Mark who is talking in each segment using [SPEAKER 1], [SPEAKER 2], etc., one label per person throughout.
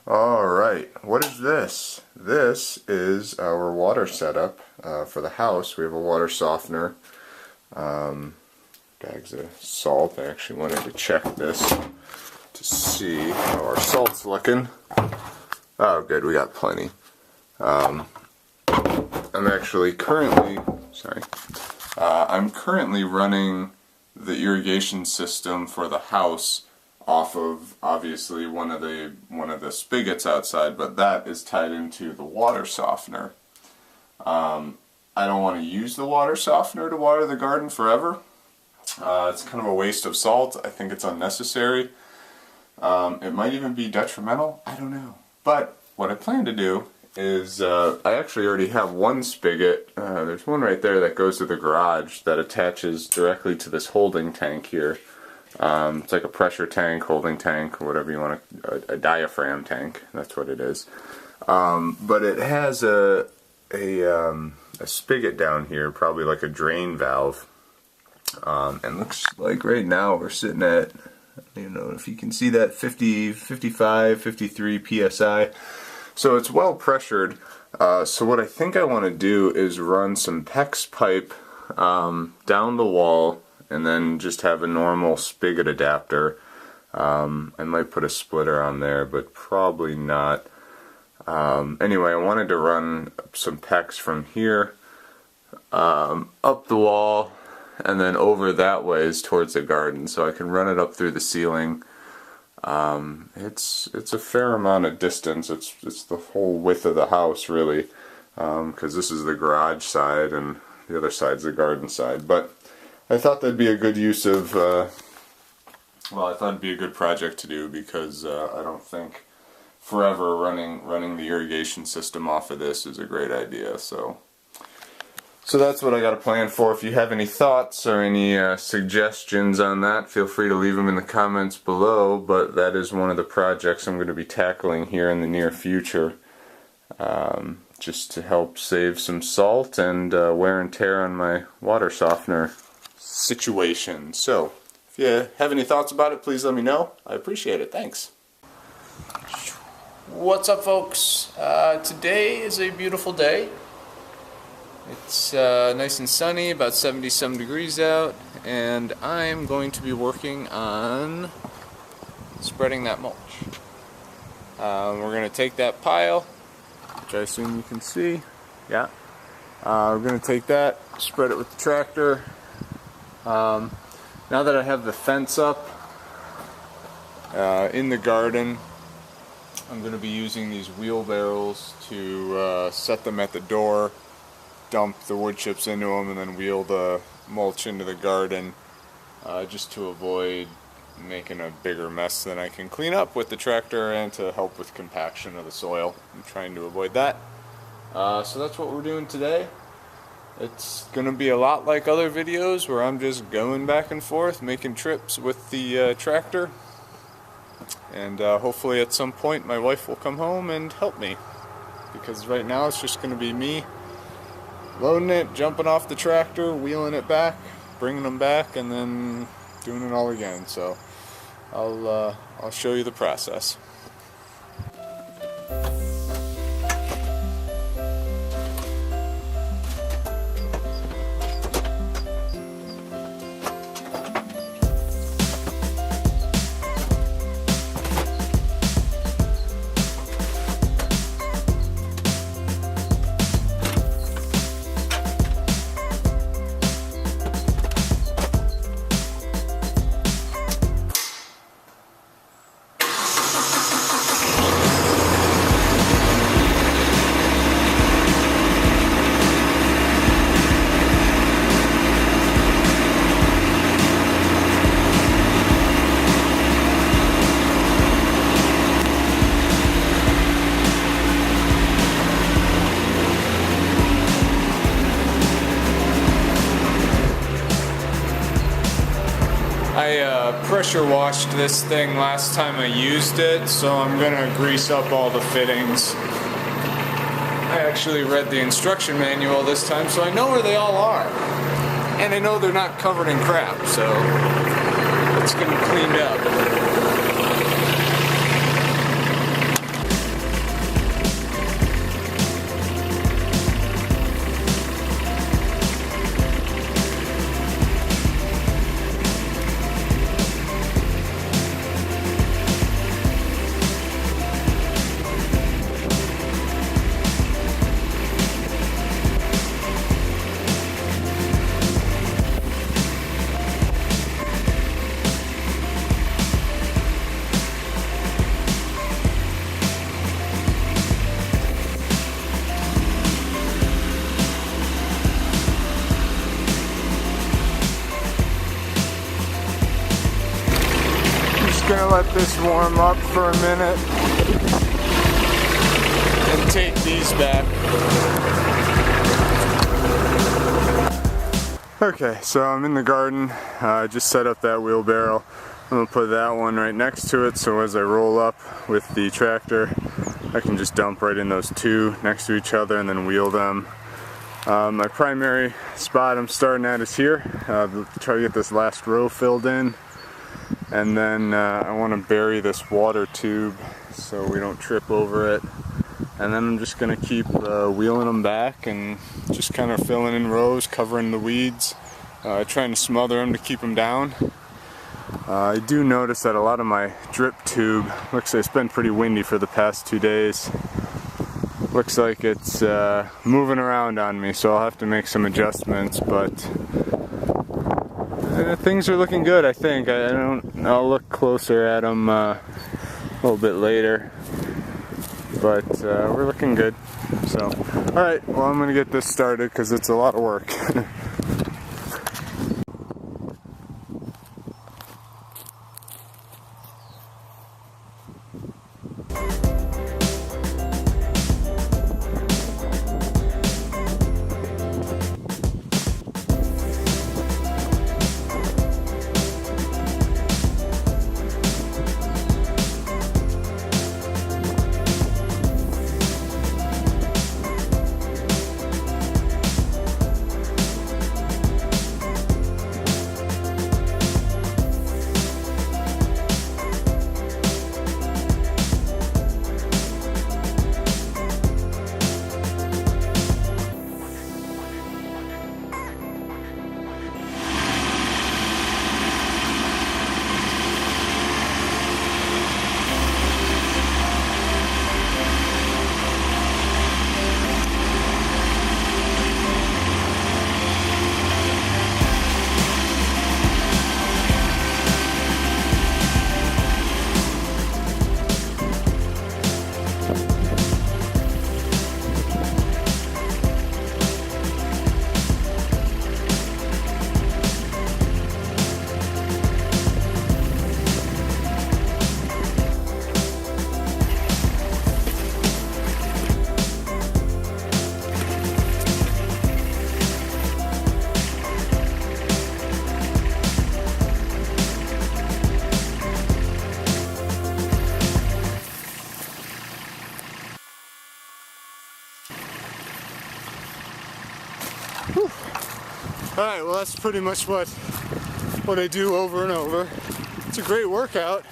[SPEAKER 1] Alright, what is this? This is our water setup for the house. We have a water softener, bags of salt. I actually wanted to check this to see how our salt's looking. Oh good, we got plenty. I'm actually currently, I'm currently running the irrigation system for the house off of obviously one of the spigots outside, but that is tied into the water softener. I don't want to use the water softener to water the garden forever. It's kind of a waste of salt. I think it's unnecessary. It might even be detrimental. I don't know. But what I plan to do is I actually already have one spigot. There's one right there that goes to the garage that attaches directly to this holding tank here. It's like a pressure tank, holding tank, or whatever you want to, a diaphragm tank, that's what it is. But it has a spigot down here, probably like a drain valve. And looks like right now we're sitting at, I don't even know if you can see that, 50, 55, 53 psi. So it's well pressured. So what I think I want to do is run some PEX pipe down the wall, and then just have a normal spigot adapter. I might put a splitter on there, but probably not. Anyway, I wanted to run some PEX from here up the wall and then over that ways towards the garden, so I can run it up through the ceiling. It's a fair amount of distance. It's the whole width of the house really, because this is the garage side and the other side's the garden side. But I thought that'd be a good use of, I thought it'd be a good project to do, because I don't think forever running the irrigation system off of this is a great idea. So that's what I got a plan for. If you have any thoughts or any suggestions on that, feel free to leave them in the comments below. But that is one of the projects I'm going to be tackling here in the near future, just to help save some salt and wear and tear on my water softener situation. So if you have any thoughts about it, please let me know. I appreciate it. Thanks.
[SPEAKER 2] What's up, folks? Today is a beautiful day. It's nice and sunny, about 70-some degrees out, and I'm going to be working on spreading that mulch. We're going to take that pile, which I assume you can see. Yeah. We're going to take that, spread it with the tractor. Now that I have the fence up in the garden, I'm going to be using these wheelbarrows to set them at the door, dump the wood chips into them, and then wheel the mulch into the garden, just to avoid making a bigger mess than I can clean up with the tractor, and to help with compaction of the soil. I'm trying to avoid that. So that's what we're doing today. It's going to be a lot like other videos where I'm just going back and forth, making trips with the tractor. And hopefully at some point my wife will come home and help me. Because right now it's just going to be me loading it, jumping off the tractor, wheeling it back, bringing them back, and then doing it all again. So I'll show you the process. I pressure washed this thing last time I used it, so I'm gonna grease up all the fittings. I actually read the instruction manual this time, so I know where they all are. And I know they're not covered in crap, so let's get them cleaned up. warm up for a minute and take these back. Okay, so I'm in the garden. I just set up that wheelbarrow. I'm gonna put that one right next to it, so as I roll up with the tractor, I can just dump right in those two next to each other and then wheel them. My primary spot I'm starting at is here. Try to get this last row filled in, and then I want to bury this water tube so we don't trip over it. And then I'm just going to keep wheeling them back and just kind of filling in rows, covering the weeds, trying to smother them to keep them down. I do notice that a lot of my drip tube, looks like it's been pretty windy for the past 2 days. Looks like it's moving around on me, so I'll have to make some adjustments, but things are looking good, I think. I'll look closer at them a little bit later. But we're looking good. So, alright, well, I'm going to get this started because it's a lot of work. Alright, well, that's pretty much what I do over and over. It's a great workout,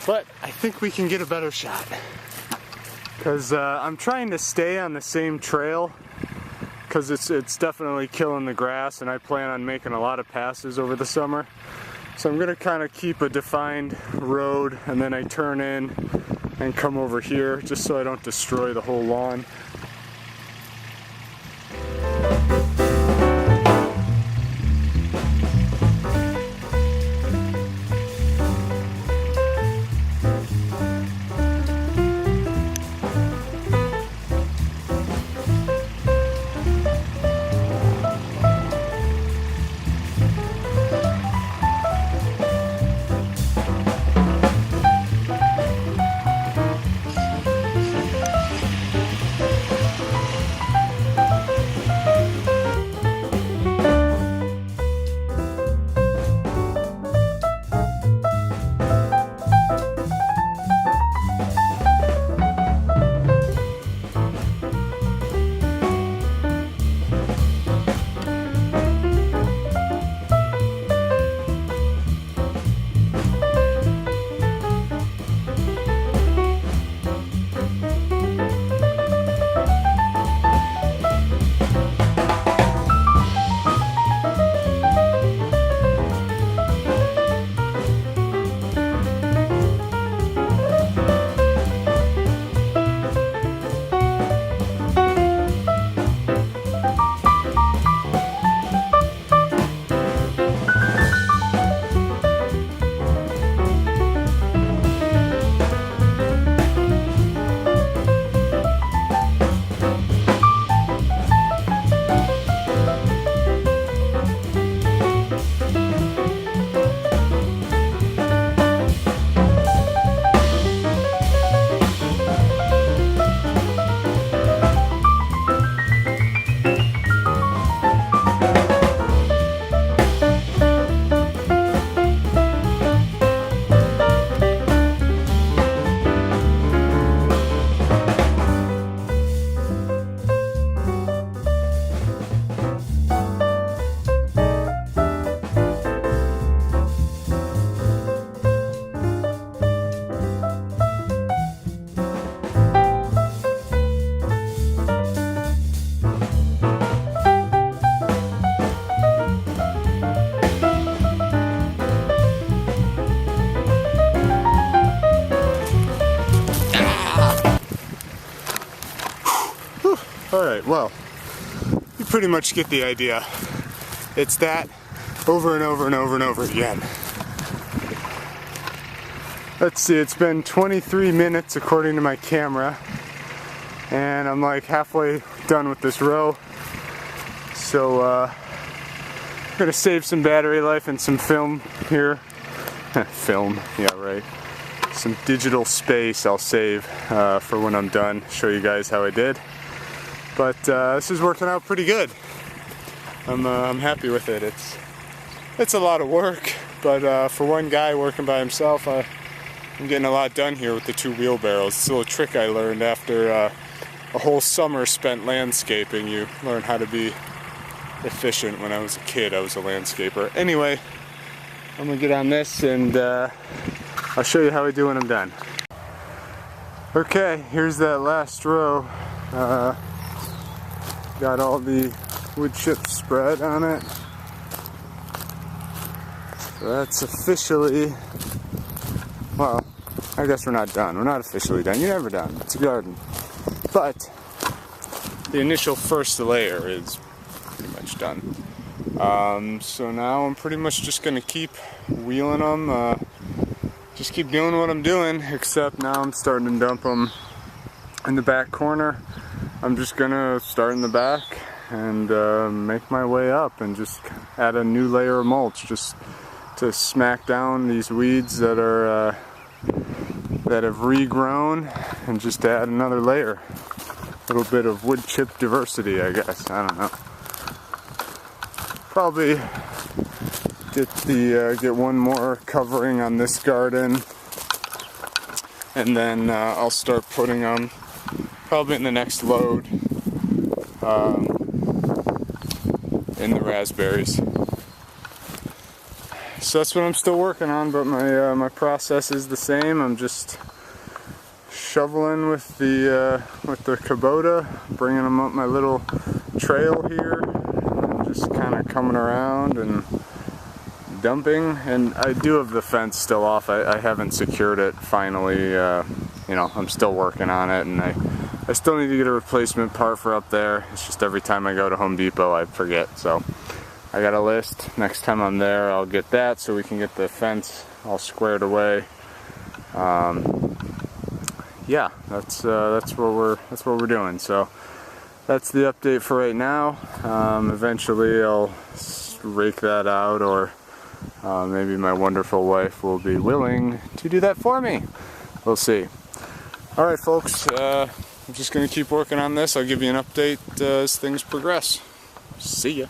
[SPEAKER 2] but I think we can get a better shot. Because I'm trying to stay on the same trail, because it's definitely killing the grass, and I plan on making a lot of passes over the summer. So I'm going to kind of keep a defined road, and then I turn in and come over here, just so I don't destroy the whole lawn. Alright, well, you pretty much get the idea. It's that over and over and over and over again. Let's see, it's been 23 minutes according to my camera, and I'm like halfway done with this row. So I'm gonna save some battery life and some film here. Film, yeah, right. Some digital space I'll save for when I'm done. Show you guys how I did. But this is working out pretty good. I'm happy with it. It's a lot of work, but for one guy working by himself, I'm getting a lot done here with the 2 wheelbarrows. It's a little trick I learned after a whole summer spent landscaping. You learn how to be efficient. When I was a kid, I was a landscaper. Anyway, I'm gonna get on this and I'll show you how I do when I'm done. Okay, here's that last row. Got all the wood chips spread on it. So that's officially, well, I guess we're not done. We're not officially done. You're never done. It's a garden. But the initial first layer is pretty much done. So now I'm pretty much just gonna keep wheeling them, just keep doing what I'm doing, except now I'm starting to dump them in the back corner. I'm just gonna start in the back and make my way up and just add a new layer of mulch just to smack down these weeds that are that have regrown, and just add another layer. A little bit of wood chip diversity, I guess. I don't know. Probably get one more covering on this garden, and then I'll start putting them probably in the next load in the raspberries. So that's what I'm still working on, but my process is the same. I'm just shoveling with the Kubota, bringing them up my little trail here, and just kind of coming around and dumping. And I do have the fence still off. I haven't secured it finally. You know, I'm still working on it, and I still need to get a replacement part for up there. It's just every time I go to Home Depot I forget. So I got a list. Next time I'm there I'll get that so we can get the fence all squared away. Yeah, that's what we're doing. So that's the update for right now. Eventually I'll rake that out, or maybe my wonderful wife will be willing to do that for me. We'll see. Alright folks, I'm just going to keep working on this. I'll give you an update as things progress. See ya.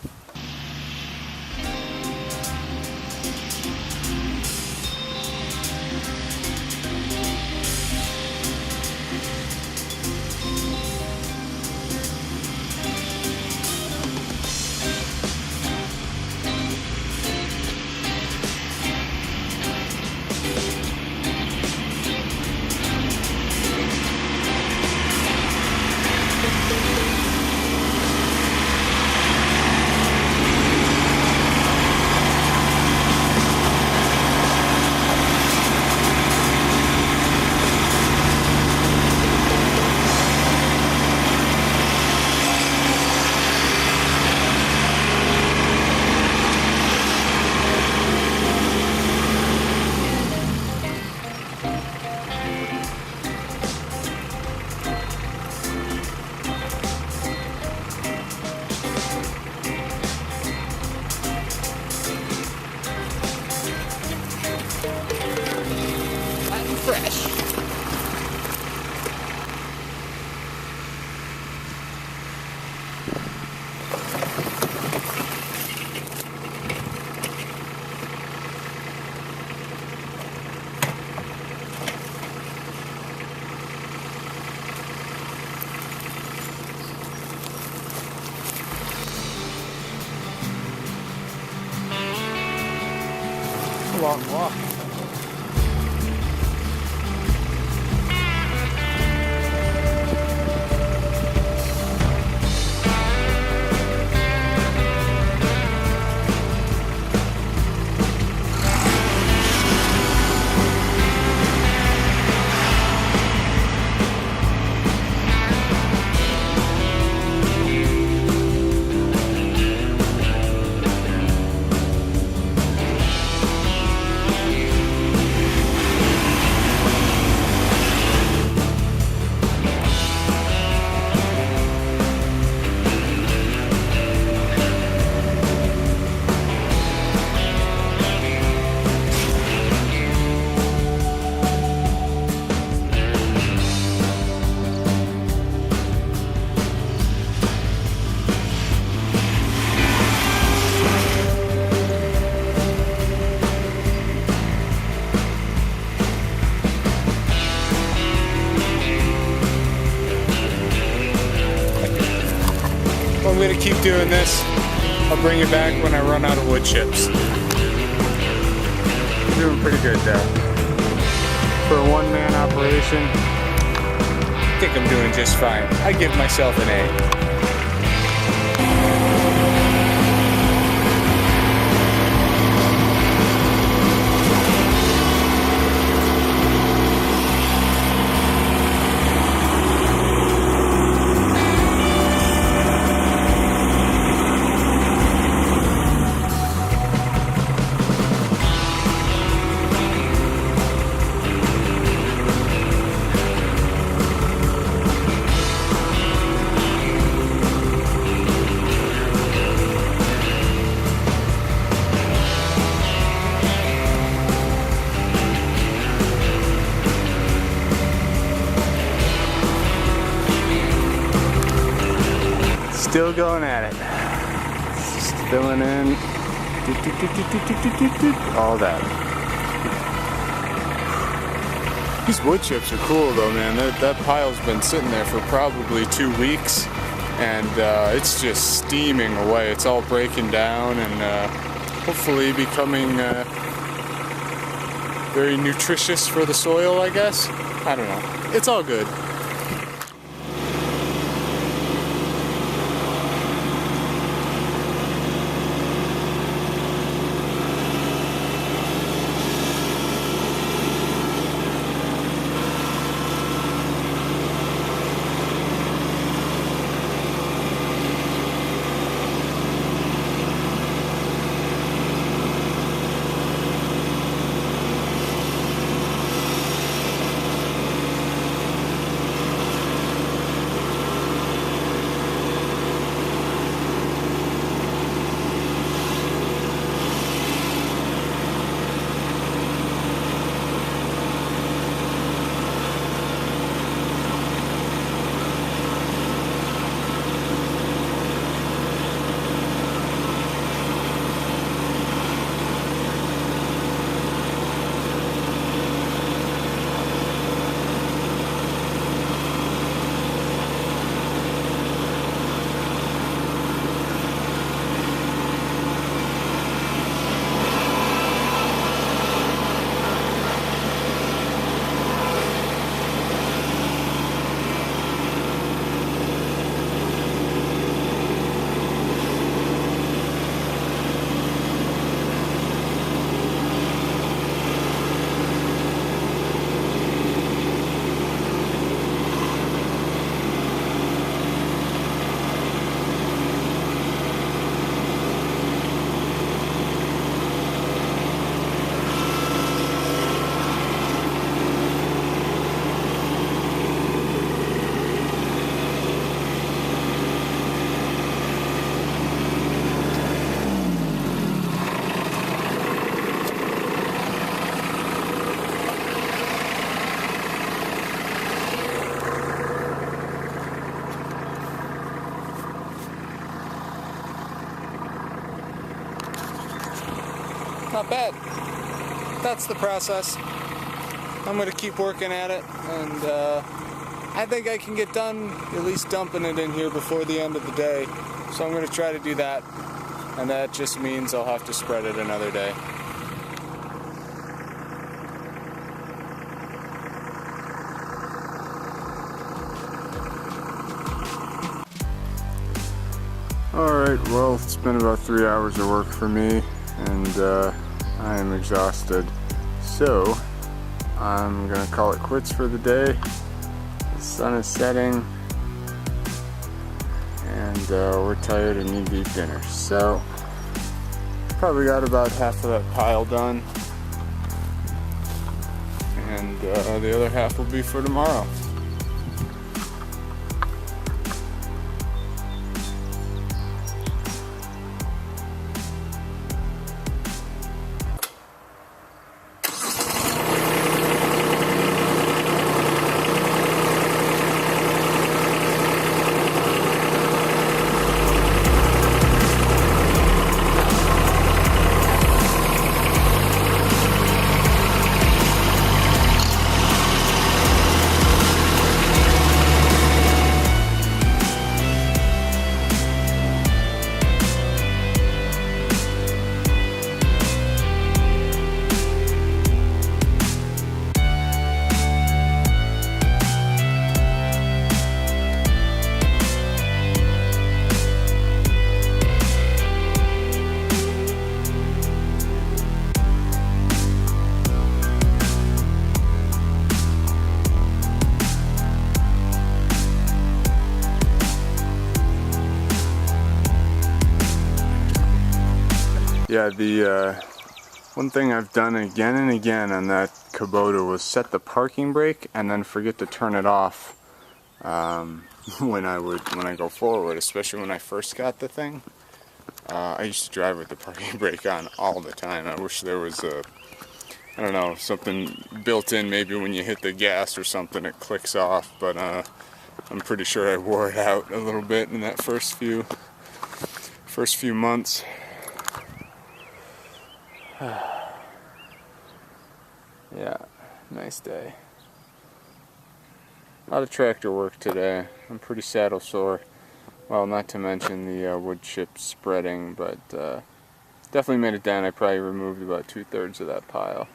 [SPEAKER 2] Fresh. A long walk. I'm going to keep doing this. I'll bring you back when I run out of wood chips. I'm doing pretty good though. For a one-man operation, I think I'm doing just fine. I give myself an A. Still going at it. Just filling in all that. These wood chips are cool though, man. That pile's been sitting there for probably 2 weeks, and it's just steaming away. It's all breaking down and hopefully becoming very nutritious for the soil, I guess. I don't know. It's all good. Not bad. That's the process. I'm going to keep working at it, and I think I can get done at least dumping it in here before the end of the day. So I'm going to try to do that, and that just means I'll have to spread it another day. Alright, well, it's been about 3 hours of work for me, and I am exhausted. So, I'm gonna call it quits for the day. The sun is setting, and we're tired and need to eat dinner. So, probably got about half of that pile done, and the other half will be for tomorrow. Yeah, the one thing I've done again and again on that Kubota was set the parking brake and then forget to turn it off when I go forward, especially when I first got the thing. I used to drive with the parking brake on all the time. I wish there was I don't know, something built in, maybe when you hit the gas or something it clicks off, but I'm pretty sure I wore it out a little bit in that first few months. Yeah, nice day. A lot of tractor work today. I'm pretty saddle sore. Well, not to mention the wood chip spreading, but definitely made it down. I probably removed about 2/3 of that pile.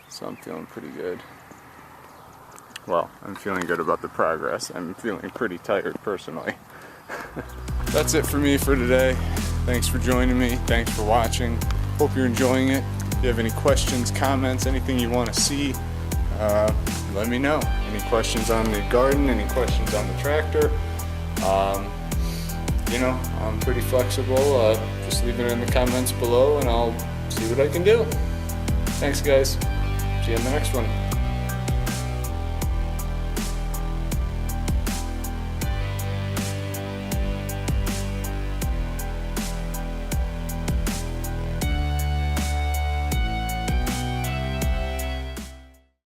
[SPEAKER 2] So I'm feeling pretty good. Well, I'm feeling good about the progress. I'm feeling pretty tired personally. That's it for me for today. Thanks for joining me. Thanks for watching. Hope you're enjoying it. If you have any questions, comments, anything you want to see, let me know. Any questions on the garden, any questions on the tractor. You know, I'm pretty flexible. Just leave it in the comments below and I'll see what I can do. Thanks guys. See you in the next one.